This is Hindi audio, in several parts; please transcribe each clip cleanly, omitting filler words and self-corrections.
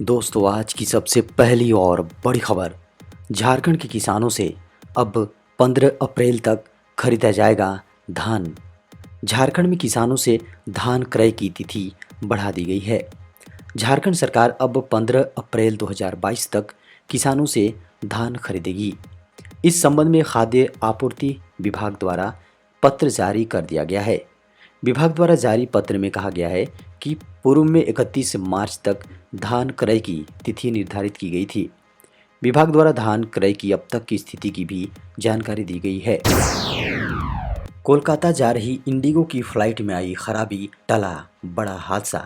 दोस्तों, आज की सबसे पहली और बड़ी खबर। झारखंड के किसानों से अब 15 अप्रैल तक खरीदा जाएगा धान। झारखंड में किसानों से धान क्रय की तिथि बढ़ा दी गई है। झारखंड सरकार अब 15 अप्रैल 2022 तक किसानों से धान खरीदेगी। इस संबंध में खाद्य आपूर्ति विभाग द्वारा पत्र जारी कर दिया गया है। विभाग द्वारा जारी पत्र में कहा गया है कि पूर्व में 31 मार्च तक धान क्रय की तिथि निर्धारित की गई थी। विभाग द्वारा धान क्रय की अब तक की स्थिति की भी जानकारी दी गई है। कोलकाता जा रही इंडिगो की फ्लाइट में आई खराबी, टला बड़ा हादसा।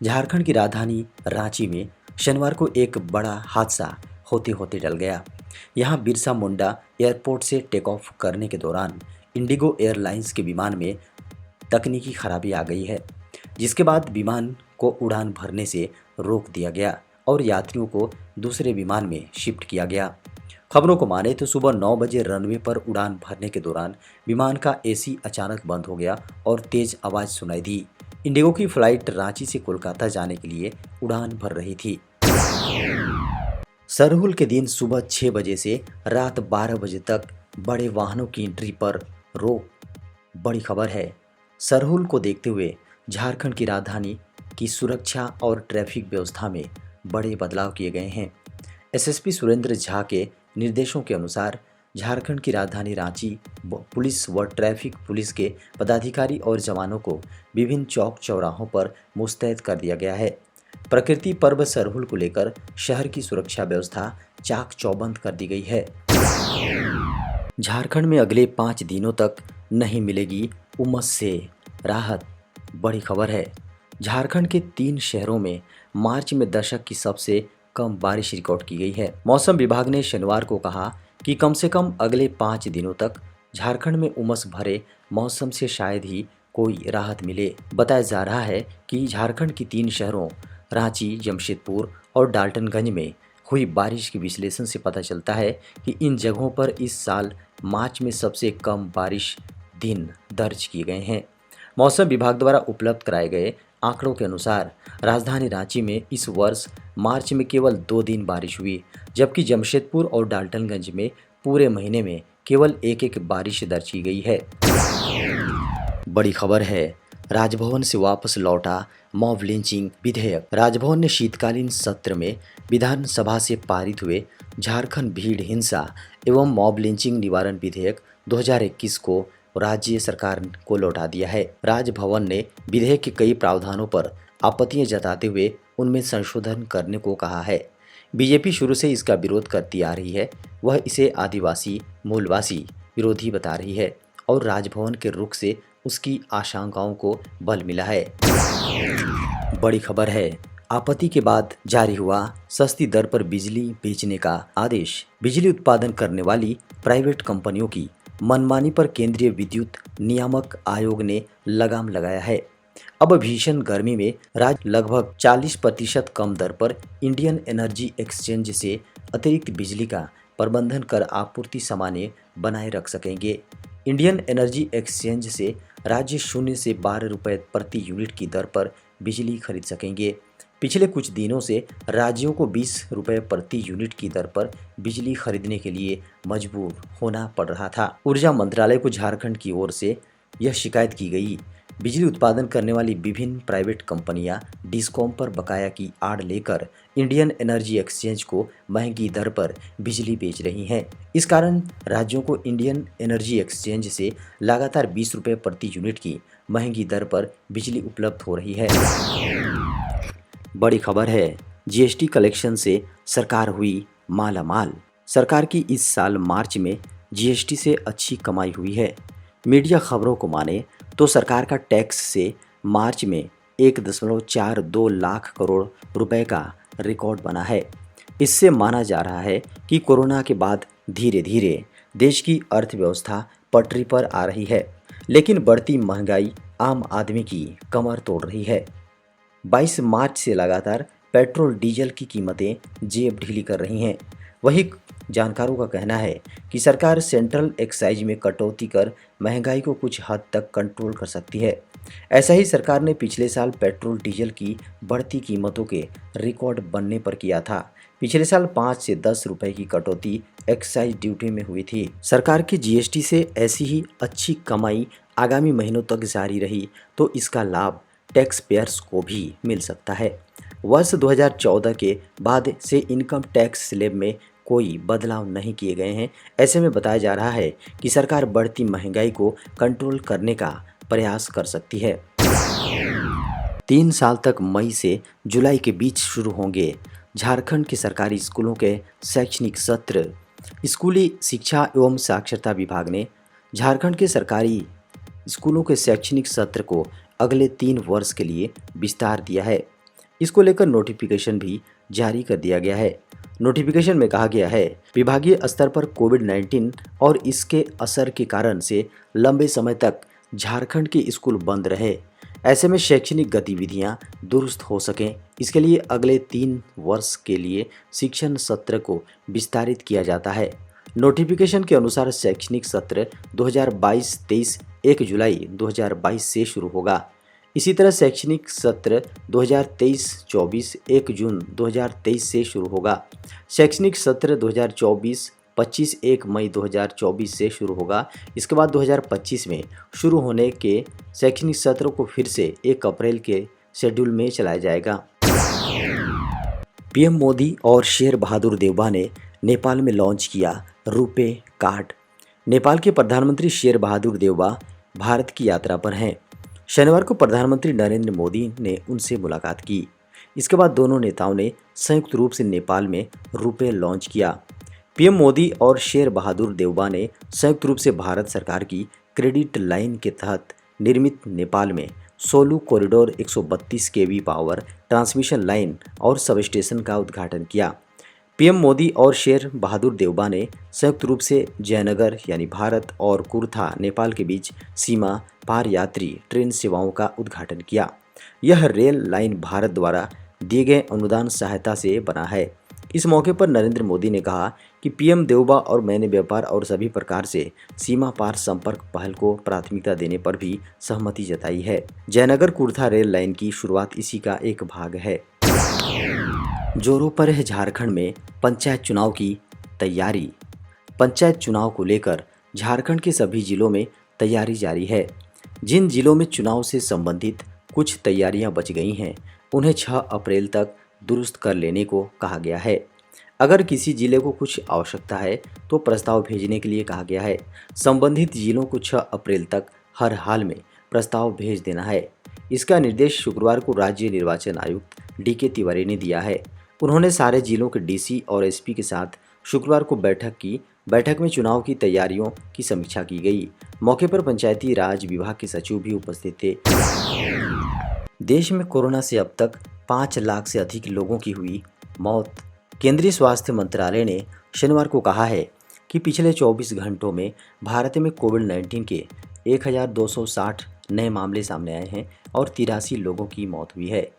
झारखंड की राजधानी रांची में शनिवार को एक बड़ा हादसा होते होते टल गया। यहां बिरसा मुंडा एयरपोर्ट से टेक ऑफ करने के दौरान इंडिगो एयरलाइंस के विमान में तकनीकी खराबी आ गई है, जिसके बाद विमान को उड़ान भरने से रोक दिया गया और यात्रियों को दूसरे विमान में शिफ्ट किया गया। खबरों को माने तो सुबह 9 बजे रनवे पर उड़ान भरने के दौरान विमान का एसी अचानक बंद हो गया और तेज आवाज सुनाई दी। इंडिगो की फ्लाइट रांची से कोलकाता जाने के लिए उड़ान भर रही थी। सरहुल के दिन सुबह 6 बजे से रात 12 बजे तक बड़े वाहनों की एंट्री पर रोक। बड़ी खबर है। सरहुल को देखते हुए झारखंड की राजधानी की सुरक्षा और ट्रैफिक व्यवस्था में बड़े बदलाव किए गए हैं। एसएसपी सुरेंद्र झा के निर्देशों के अनुसार झारखंड की राजधानी रांची पुलिस व ट्रैफिक पुलिस के पदाधिकारी और जवानों को विभिन्न चौक चौराहों पर मुस्तैद कर दिया गया है। प्रकृति पर्व सरहुल को लेकर शहर की सुरक्षा व्यवस्था चाक चौबंद कर दी गई है। झारखंड में अगले 5 दिनों तक नहीं मिलेगी उमस से राहत। बड़ी खबर है। झारखंड के 3 शहरों में मार्च में दशक की सबसे कम बारिश रिकॉर्ड की गई है। मौसम विभाग ने शनिवार को कहा कि कम से कम अगले 5 दिनों तक झारखंड में उमस भरे मौसम से शायद ही कोई राहत मिले। बताया जा रहा है कि झारखंड की 3 शहरों रांची, जमशेदपुर और डाल्टनगंज में हुई बारिश के विश्लेषण से पता चलता है कि इन जगहों पर इस साल मार्च में सबसे कम बारिश दिन दर्ज किए गए हैं। मौसम विभाग द्वारा उपलब्ध कराए गए आंकड़ों के अनुसार राजधानी रांची में इस वर्ष मार्च में केवल 2 दिन बारिश हुई, जबकि जमशेदपुर और डाल्टनगंज में पूरे महीने में केवल एक बारिश दर्ज की गई है। बड़ी खबर है। राजभवन से वापस लौटा मॉब लिंचिंग विधेयक। राजभवन ने शीतकालीन सत्र में विधानसभा से पारित हुए झारखंड भीड़ हिंसा एवं मॉब लिंचिंग निवारण विधेयक 2021 को राज्य सरकार को लौटा दिया है। राजभवन ने विधेयक के कई प्रावधानों पर आपत्तियां जताते हुए उनमें संशोधन करने को कहा है। बीजेपी शुरू से इसका विरोध करती आ रही है। वह इसे आदिवासी मूलवासी विरोधी बता रही है और राजभवन के रुख से उसकी आशंकाओं को बल मिला है। बड़ी खबर है। आपत्ति के बाद जारी हुआ सस्ती दर पर बिजली बेचने का आदेश। बिजली उत्पादन करने वाली प्राइवेट कंपनियों की मनमानी पर केंद्रीय विद्युत नियामक आयोग ने लगाम लगाया है। अब भीषण गर्मी में राज्य लगभग 40% कम दर पर इंडियन एनर्जी एक्सचेंज से अतिरिक्त बिजली का प्रबंधन कर आपूर्ति सामान्य बनाए रख सकेंगे। इंडियन एनर्जी एक्सचेंज से राज्य 0 से 12 रुपये प्रति यूनिट की दर पर बिजली खरीद सकेंगे। पिछले कुछ दिनों से राज्यों को 20 रुपये प्रति यूनिट की दर पर बिजली खरीदने के लिए मजबूर होना पड़ रहा था। ऊर्जा मंत्रालय को झारखंड की ओर से यह शिकायत की गई। बिजली उत्पादन करने वाली विभिन्न प्राइवेट कंपनियां डिस्कॉम पर बकाया की आड़ लेकर इंडियन एनर्जी एक्सचेंज को महंगी दर पर बिजली बेच रही हैं। इस कारण राज्यों को इंडियन एनर्जी एक्सचेंज से लगातार 20 रुपये प्रति यूनिट की महंगी दर पर बिजली उपलब्ध हो रही है। बड़ी खबर है। जीएसटी कलेक्शन से सरकार हुई मालामाल। सरकार की इस साल मार्च में जीएसटी से अच्छी कमाई हुई है। मीडिया खबरों को माने तो सरकार का टैक्स से मार्च में 1.42 लाख करोड़ रुपए का रिकॉर्ड बना है। इससे माना जा रहा है कि कोरोना के बाद धीरे धीरे देश की अर्थव्यवस्था पटरी पर आ रही है, लेकिन बढ़ती महंगाई आम आदमी की कमर तोड़ रही है। 22 मार्च से लगातार पेट्रोल डीजल की कीमतें जेब ढीली कर रही हैं। वहीं जानकारों का कहना है कि सरकार सेंट्रल एक्साइज में कटौती कर महंगाई को कुछ हद तक कंट्रोल कर सकती है। ऐसा ही सरकार ने पिछले साल पेट्रोल डीजल की बढ़ती कीमतों के रिकॉर्ड बनने पर किया था। पिछले साल 5 से 10 रुपए की कटौती एक्साइज ड्यूटी में हुई थी। सरकार की जीएसटी से ऐसी ही अच्छी कमाई आगामी महीनों तक जारी रही तो इसका लाभ टैक्स पेयर्स को भी मिल सकता है। वर्ष 2014 के बाद से इनकम टैक्स स्लैब में कोई बदलाव नहीं किए गए हैं। ऐसे में बताया जा रहा है कि सरकार बढ़ती महंगाई को कंट्रोल करने का प्रयास कर सकती है। 3 साल तक मई से जुलाई के बीच शुरू होंगे झारखंड के सरकारी स्कूलों के शैक्षणिक सत्र। स्कूली शिक्षा एवं साक्षरता विभाग ने झारखंड के सरकारी स्कूलों के शैक्षणिक सत्र को अगले 3 वर्ष के लिए विस्तार दिया है। इसको लेकर नोटिफिकेशन भी जारी कर दिया गया है। नोटिफिकेशन में कहा गया है, विभागीय स्तर पर कोविड-19 और इसके असर के कारण से लंबे समय तक झारखंड के स्कूल बंद रहे। ऐसे में शैक्षणिक गतिविधियां दुरुस्त हो सकें, इसके लिए अगले 3 वर्ष के लिए शिक्षण सत्र को विस्तारित किया जाता है। नोटिफिकेशन के अनुसार शैक्षणिक सत्र 2022-23 1 जुलाई 2022 से शुरू होगा। इसी तरह शैक्षणिक सत्र 2023-24 1 जून 2023 से शुरू होगा। शैक्षणिक सत्र 2024-25 1 मई 2024 से शुरू होगा। इसके बाद 2025 में शुरू होने के शैक्षणिक सत्र को फिर से 1 अप्रैल के शेड्यूल में चलाया जाएगा। पीएम मोदी और शेर बहादुर देवबा ने नेपाल में लॉन्च किया रुपे कार्ड। नेपाल के प्रधानमंत्री शेर बहादुर देवबा भारत की यात्रा पर हैं। शनिवार को प्रधानमंत्री नरेंद्र मोदी ने उनसे मुलाकात की। इसके बाद दोनों नेताओं ने संयुक्त रूप से नेपाल में रुपे लॉन्च किया। पीएम मोदी और शेर बहादुर देवबा ने संयुक्त रूप से भारत सरकार की क्रेडिट लाइन के तहत निर्मित नेपाल में सोलू कॉरिडोर 132 केवी पावर ट्रांसमिशन लाइन और सब स्टेशन का उद्घाटन किया। पीएम मोदी और शेर बहादुर देवबा ने संयुक्त रूप से जयनगर यानी भारत और कुर्था नेपाल के बीच सीमा पार यात्री ट्रेन सेवाओं का उद्घाटन किया। यह रेल लाइन भारत द्वारा दिए गए अनुदान सहायता से बना है। इस मौके पर नरेंद्र मोदी ने कहा कि पीएम देवबा और मैंने व्यापार और सभी प्रकार से सीमा पार संपर्क पहल को प्राथमिकता देने पर भी सहमति जताई है। जयनगर कुर्था रेल लाइन की शुरुआत इसी का एक भाग है। जोरों पर है झारखंड में पंचायत चुनाव की तैयारी। पंचायत चुनाव को लेकर झारखंड के सभी जिलों में तैयारी जारी है। जिन जिलों में चुनाव से संबंधित कुछ तैयारियां बच गई हैं, उन्हें 6 अप्रैल तक दुरुस्त कर लेने को कहा गया है। अगर किसी जिले को कुछ आवश्यकता है तो प्रस्ताव भेजने के लिए कहा गया है। संबंधित जिलों को 6 अप्रैल तक हर हाल में प्रस्ताव भेज देना है। इसका निर्देश शुक्रवार को राज्य निर्वाचन आयुक्त डीके तिवारी ने दिया है। उन्होंने सारे जिलों के डीसी और एसपी के साथ शुक्रवार को बैठक की। बैठक में चुनाव की तैयारियों की समीक्षा की गई। मौके पर पंचायती राज विभाग के सचिव भी उपस्थित थे। देश में कोरोना से अब तक 5 लाख से अधिक लोगों की हुई मौत। केंद्रीय स्वास्थ्य मंत्रालय ने शनिवार को कहा है कि पिछले 24 घंटों में भारत में कोविड-19 के 1260 नए मामले सामने आए हैं और 83 लोगों की मौत हुई है।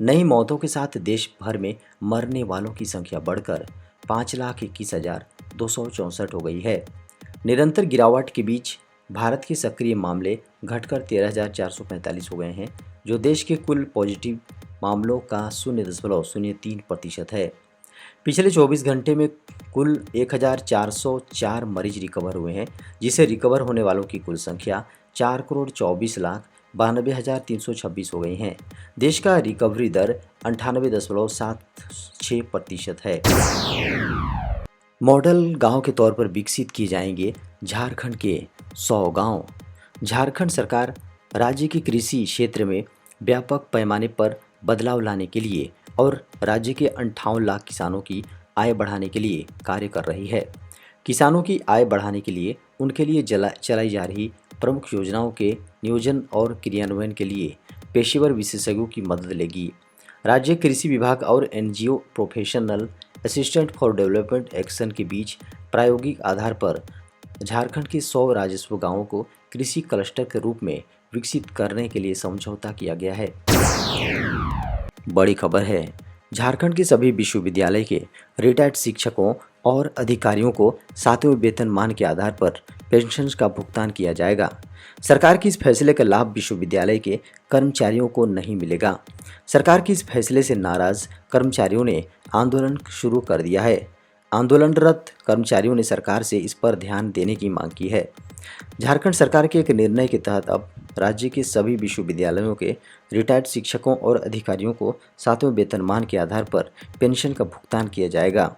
नई मौतों के साथ देश भर में मरने वालों की संख्या बढ़कर 5,21,264 हो गई है। निरंतर गिरावट के बीच भारत के सक्रिय मामले घटकर 13,445 हो गए हैं, जो देश के कुल पॉजिटिव मामलों का 0.03% है। पिछले 24 घंटे में कुल 1,404 मरीज रिकवर हुए हैं, जिससे रिकवर होने वालों की कुल संख्या 4,24,92,326 हो गई हैं। देश का रिकवरी दर 98.76% है। मॉडल गांव के तौर पर विकसित किए जाएंगे झारखंड के 100 गांव। झारखंड सरकार राज्य के कृषि क्षेत्र में व्यापक पैमाने पर बदलाव लाने के लिए और राज्य के 58 लाख किसानों की आय बढ़ाने के लिए कार्य कर रही है। किसानों की आय बढ़ाने के लिए उनके लिए चलाई जा रही प्रमुख योजनाओं के नियोजन और क्रियान्वयन के लिए पेशेवर विशेषज्ञों की मदद लेगी। राज्य कृषि विभाग और NGO professional assistant for development action के बीच प्रायोगिक आधार पर झारखंड के 100 राजस्व गांवों को कृषि क्लस्टर के रूप में विकसित करने के लिए समझौता किया गया है। बड़ी खबर है, झारखंड के सभी विश्वविद्यालय के रिटायर्ड शिक्षकों और अधिकारियों को 7वें वेतनमान के आधार पर पेंशन का भुगतान किया जाएगा। सरकार की इस फैसले का लाभ विश्वविद्यालय के कर्मचारियों को नहीं मिलेगा। सरकार के इस फैसले से नाराज कर्मचारियों ने आंदोलन शुरू कर दिया है। आंदोलनरत कर्मचारियों ने सरकार से इस पर ध्यान देने की मांग की है। झारखंड सरकार के एक निर्णय के तहत अब राज्य के सभी विश्वविद्यालयों के रिटायर्ड शिक्षकों और अधिकारियों को 7वें वेतनमान के आधार पर पेंशन का भुगतान किया जाएगा।